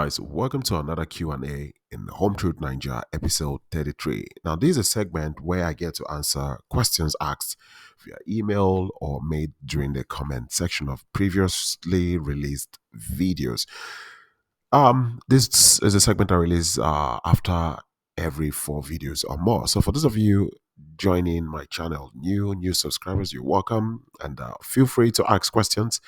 guys, welcome to another Q&A in Home Truth Nigeria episode 33. Now, this is a segment where I get to answer questions asked via email or made during the comment section of previously released videos. This is a segment I release after every 4 videos or more. So for those of you joining my channel, new subscribers, you're welcome, and feel free to ask questions.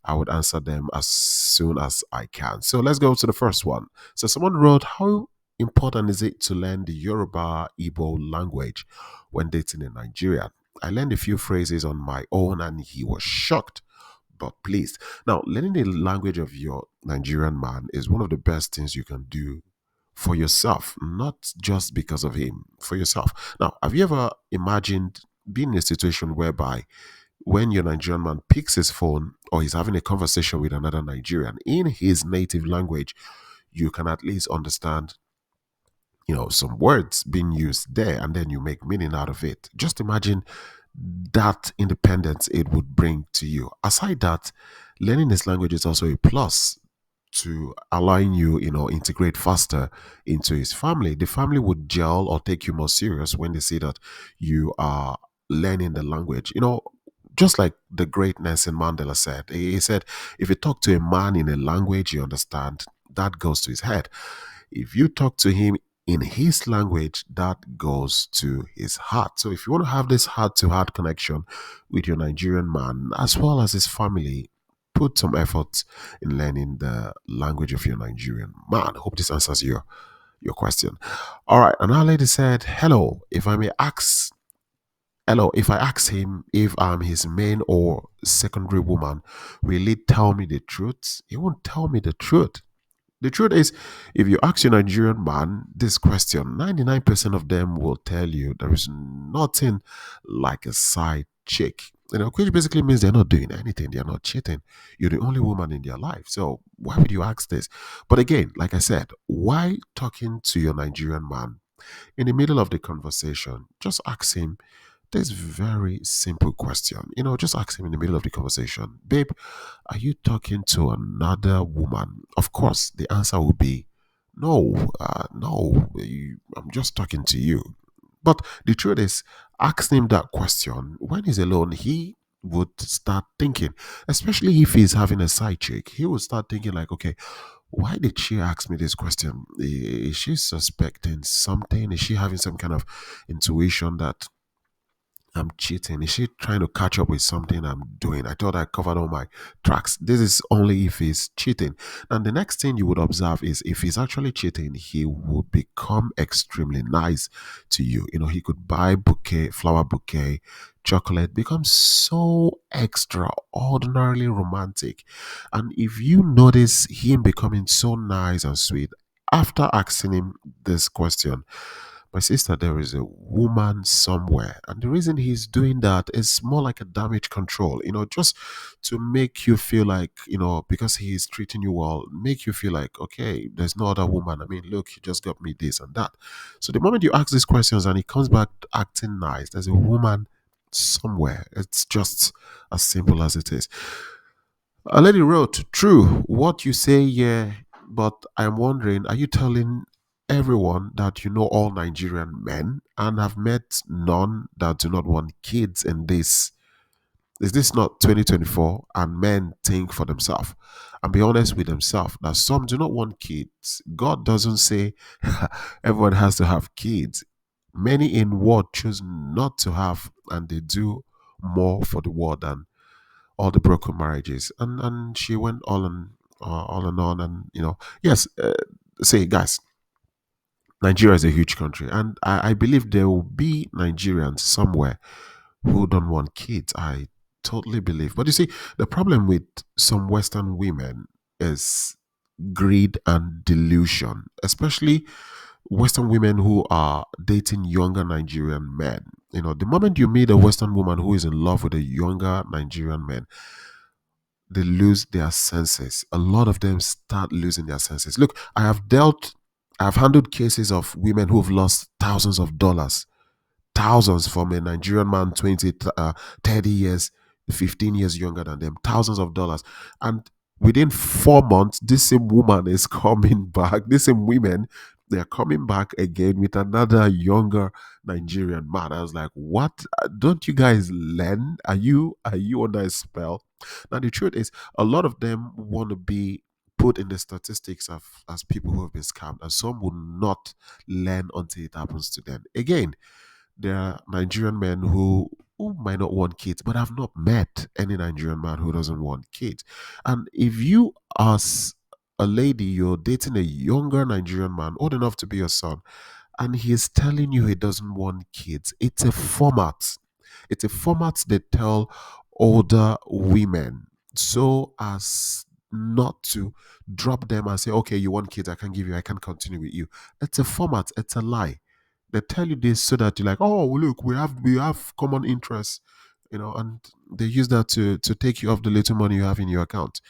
I would answer them as soon as I can. So let's go to the first one. So someone wrote, how important is it to learn the Yoruba Igbo language when dating in Nigeria? I learned a few phrases on my own and he was shocked but pleased. Now, learning the language of your Nigerian man is one of the best things you can do for yourself, not just because of him, for yourself. Now, have you ever imagined being in a situation whereby when your Nigerian man picks his phone or he's having a conversation with another Nigerian in his native language, you can at least understand, some words being used there and then you make meaning out of it. Just imagine that independence it would bring to you. Aside that, learning this language is also a plus to allowing you, integrate faster into his family. The family would gel or take you more serious when they see that you are learning the language. Just like the great Nelson Mandela said, he said, if you talk to a man in a language you understand, that goes to his head. If you talk to him in his language, that goes to his heart. So if you want to have this heart to heart connection with your Nigerian man as well as his family, put some effort in learning the language of your Nigerian man. Hope this answers your question. All right, another lady said, hello, if I ask him if I'm his main or secondary woman, will he tell me the truth? He won't tell me the truth. The truth is, if you ask your Nigerian man this question, 99% of them will tell you there is nothing like a side chick. Which basically means they're not doing anything, they're not cheating. You're the only woman in their life. So why would you ask this? But again, like I said, why talking to your Nigerian man in the middle of the conversation? Just ask him this very simple question. Just ask him in the middle of the conversation, babe, are you talking to another woman? Of course, the answer will be no, no, I'm just talking to you. But the truth is, ask him that question when he's alone. He would start thinking, especially if he's having a side chick, he would start thinking like, okay, why did she ask me this question? Is she suspecting something? Is she having some kind of intuition that I'm cheating? Is she trying to catch up with something I'm doing? I thought I covered all my tracks. This is only if he's cheating. And the next thing you would observe is if he's actually cheating, he would become extremely nice to you. He could buy bouquet, flower bouquet, chocolate, become so extraordinarily romantic. And if you notice him becoming so nice and sweet after asking him this question, my sister, there is a woman somewhere. And the reason he's doing that is more like a damage control, just to make you feel like, because he's treating you well, make you feel like, okay, there's no other woman. I mean, look, he just got me this and that. So the moment you ask these questions and he comes back acting nice, there's a woman somewhere. It's just as simple as it is. A lady wrote, true, what you say, yeah, but I'm wondering, are you telling everyone that you know all Nigerian men and have met none that do not want kids in this? Is this not 2024 and men think for themselves and be honest with themselves that some do not want kids? God doesn't say everyone has to have kids. Many in world choose not to have and they do more for the world than all the broken marriages, and she went all and on, and yes, say guys, Nigeria is a huge country, and I believe there will be Nigerians somewhere who don't want kids. I totally believe, but you see, the problem with some Western women is greed and delusion, especially Western women who are dating younger Nigerian men. The moment you meet a Western woman who is in love with a younger Nigerian man, they lose their senses. A lot of them start losing their senses. Look, I've handled cases of women who've lost thousands of dollars, thousands from a Nigerian man, 20, 30 years, 15 years younger than them, thousands of dollars. And Within 4 months, this same woman is coming back. This same women, they're coming back again with another younger Nigerian man. I was like, what? Don't you guys learn? Are you under a spell? Now the truth is, a lot of them want to be put in the statistics of as people who have been scammed, and some will not learn until it happens to them. Again, there are Nigerian men who might not want kids, but I've not met any Nigerian man who doesn't want kids. And if you as a lady, you're dating a younger Nigerian man, old enough to be your son, and he's telling you he doesn't want kids, it's a format. It's a format they tell older women so as not to drop them and say, okay, you want kids, I can't give you, I can't continue with you. It's a format, it's a lie. They tell you this so that you're like, oh, look, we have common interests, and they use that to take you off the little money you have in your account.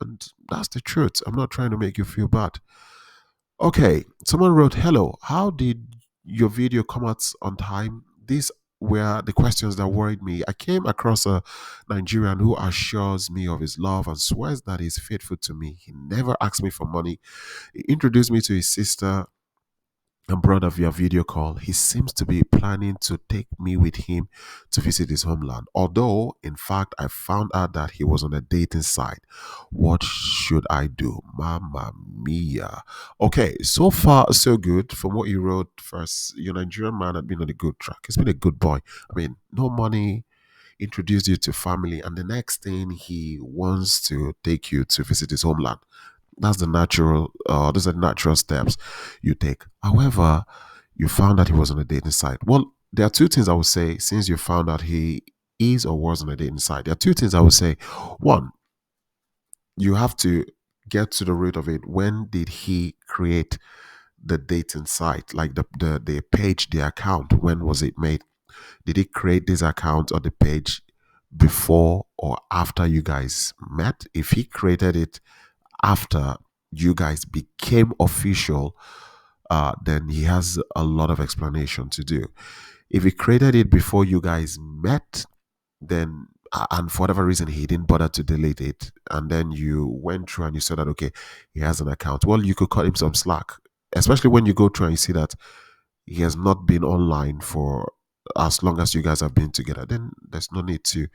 And that's the truth. I'm not trying to make you feel bad. Okay, someone wrote, hello, how did your video come out on time? These were the questions that worried me. I came across a Nigerian who assures me of his love and swears that he's faithful to me. He never asked me for money. He introduced me to his sister and brother via video call. He seems to be planning to take me with him to visit his homeland. Although, in fact, I found out that he was on a dating site. What should I do? Mamma mia. Okay, so far so good. From what you wrote first, your Nigerian man had been on a good track. He's been a good boy. I mean, no money, introduced you to family, and the next thing he wants to take you to visit his homeland. That's the natural. Those are the natural steps you take. However, you found that he was on a dating site. Well, there are two things I would say. Since you found out he is or was on a dating site, there are two things I would say. One, you have to get to the root of it. When did he create the dating site, like the page, the account? When was it made? Did he create this account or the page before or after you guys met? If he created it after you guys became official, then he has a lot of explanation to do. If he created it before you guys met, then and for whatever reason he didn't bother to delete it, and then you went through and you saw that okay, he has an account. Well, you could cut him some slack, especially when you go through and you see that he has not been online for as long as you guys have been together. Then there's no need to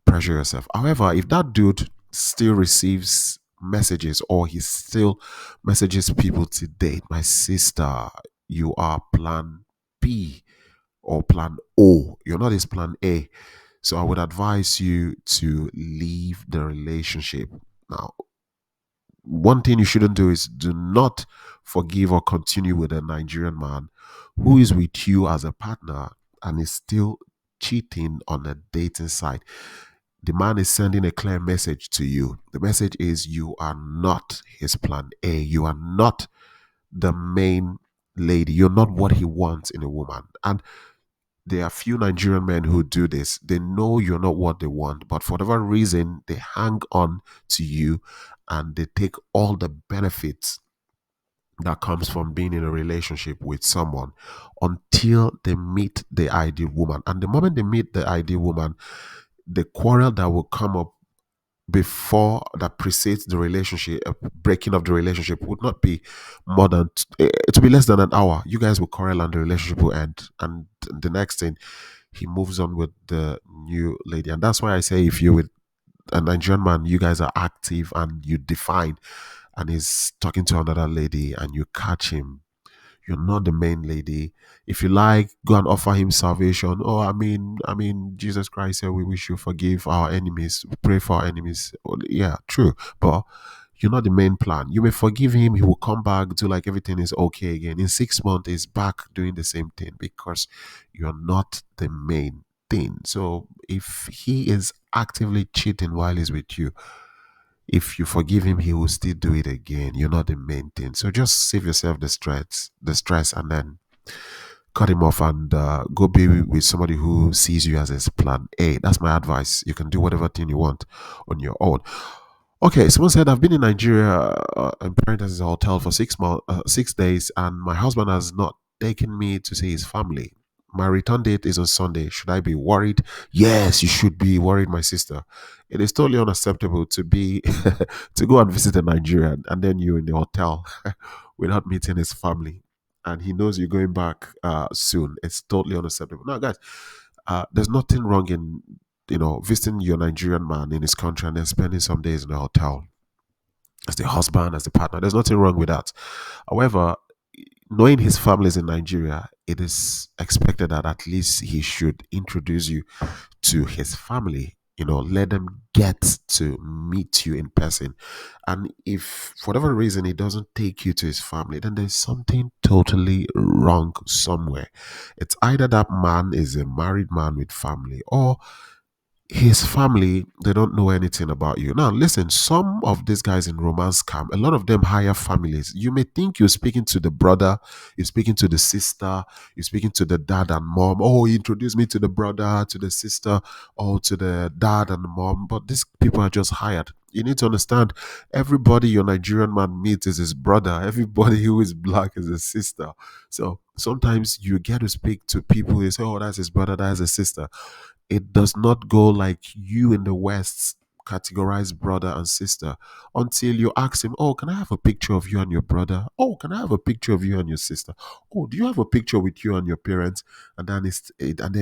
pressure yourself. However, if that dude still receives messages or he still messages people to date, my sister, you are plan B or plan O. You're not his plan A. So I would advise you to leave the relationship. Now, one thing you shouldn't do is do not forgive or continue with a Nigerian man who is with you as a partner and is still cheating on a dating site. The man is sending a clear message to you. The message is you are not his plan A. You are not the main lady. You're not what he wants in a woman. And there are few Nigerian men who do this. They know you're not what they want, but for whatever reason, they hang on to you and they take all the benefits that comes from being in a relationship with someone until they meet the ideal woman. And the moment they meet the ideal woman, the quarrel that will come up before that precedes the relationship, breaking of the relationship would not be more than it will be less than an hour. You guys will quarrel and the relationship will end, and the next thing he moves on with the new lady. And that's why I say if you're with a Nigerian man, you guys are active and you define, and he's talking to another lady and you catch him, you're not the main lady. If you like, go and offer him salvation. Oh, I mean, Jesus Christ said we should forgive our enemies, pray for our enemies. Well, yeah, true. But you're not the main plan. You may forgive him, he will come back, do like everything is okay again. In 6 months, he's back doing the same thing because you're not the main thing. So if he is actively cheating while he's with you, if you forgive him, he will still do it again. You're not the main thing. So just save yourself the stress, and then cut him off and go be with somebody who sees you as his plan A. That's my advice. You can do whatever thing you want on your own. Okay, someone said I've been in Nigeria in Parentheses hotel for 6 months, 6 days, and my husband has not taken me to see his family. My return date is on Sunday. Should I be worried? Yes, you should be worried, my sister. It is totally unacceptable to be to go and visit a Nigerian and then you're in the hotel without meeting his family. And he knows you're going back soon. It's totally unacceptable. Now, guys, there's nothing wrong in visiting your Nigerian man in his country and then spending some days in a hotel as the husband, as the partner. There's nothing wrong with that. However, knowing his family is in Nigeria, it is expected that at least he should introduce you to his family. Let them get to meet you in person. And if for whatever reason he doesn't take you to his family, then there's something totally wrong somewhere. It's either that man is a married man with family, or his family, they don't know anything about you. Now listen, some of these guys in romance scam, a lot of them hire families. You may think you're speaking to the brother, you're speaking to the sister, you're speaking to the dad and mom. Oh, he introduced me to the brother, to the sister, or to the dad and the mom, but these people are just hired. You need to understand, everybody your Nigerian man meets is his brother. Everybody who is black is his sister. So sometimes you get to speak to people who say, oh, that's his brother, that's his sister. It does not go like you in the West categorize brother and sister until you ask him, oh, can I have a picture of you and your brother? Oh, can I have a picture of you and your sister? Oh, do you have a picture with you and your parents? And then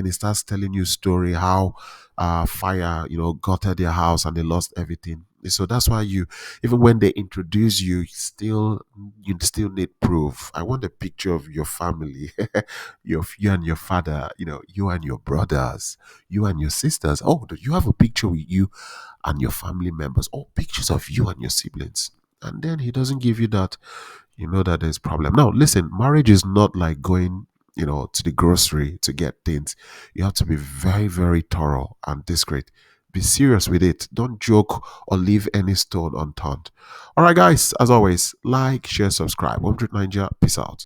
he starts telling you story how fire, gutted their house and they lost everything. So that's why even when they introduce you, you still need proof. I want a picture of your family, you and your father, you and your brothers, you and your sisters. Oh, do you have a picture with you and your family members? Oh, pictures of you and your siblings. And then he doesn't give you that. You know that there's problem. Now, listen, marriage is not like going, to the grocery to get things. You have to be very, very thorough and discreet. Be serious with it. Don't joke or leave any stone unturned. All right, guys, as always, like, share, subscribe. 100 Nigeria. Peace out.